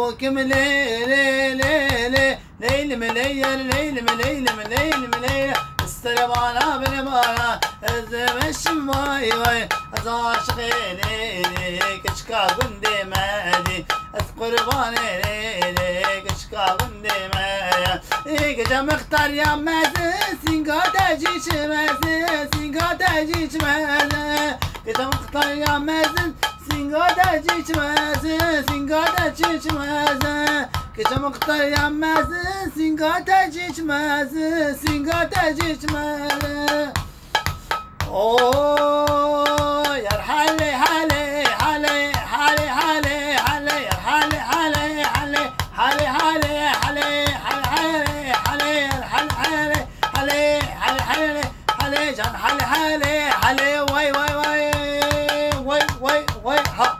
وكم ليل مليل ليل مليل استلم على بالبارا الزمشم واي ازاشق ليلي كشكا قندي مادي قرباني ليلي كشكا قندي مادي كجا مختار يا مازن سينغا تاجيش مازن سينغا تاجيش مازن كجا مختار يا مازن سينغادا جيشمازن سينغادا جيشمازن كجا مختار يا مازن سينغادا جيشمازن سينغادا جيشمازن اوه يا حالي حالي حالي حالي حالي حالي يا حالي حالي حالي حالي حالي حالي حالي حالي حالي حالي حالي حالي حالي جان حالي حالي حالي واي واي واي واي ها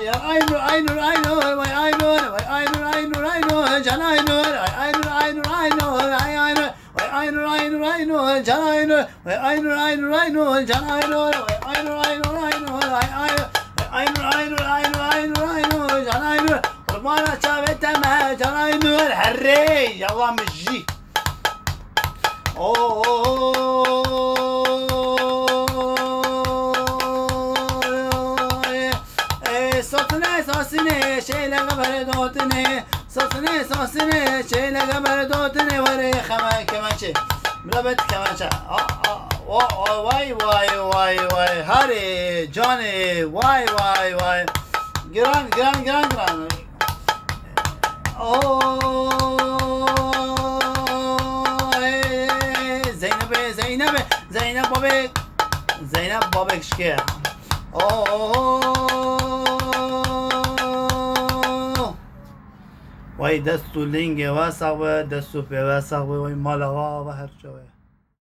يا اينور اينور اينور واي اينور واي اينور اينور اينور جان اينور اينور اينور اينور اي اينور واي اينور اينور اينور جان اينور واي اينور اينور اينور جان اينور واي اينور اينور اينور اي اينور اينور اينور اينور اينور جان اينور قربانا شابته ما جان اينور حري يلا مجي ساسنه شيله قبر دوتنه ساسنه شيله قبر دوتنه وري خما كمانچه ملابت كمانچه واي واي واي واي هاري جاني واي واي واي جران جران جران جران زينب بابك شكيا وای دستو لنگ و ساق دستو په و ساق و مالا و هر چوه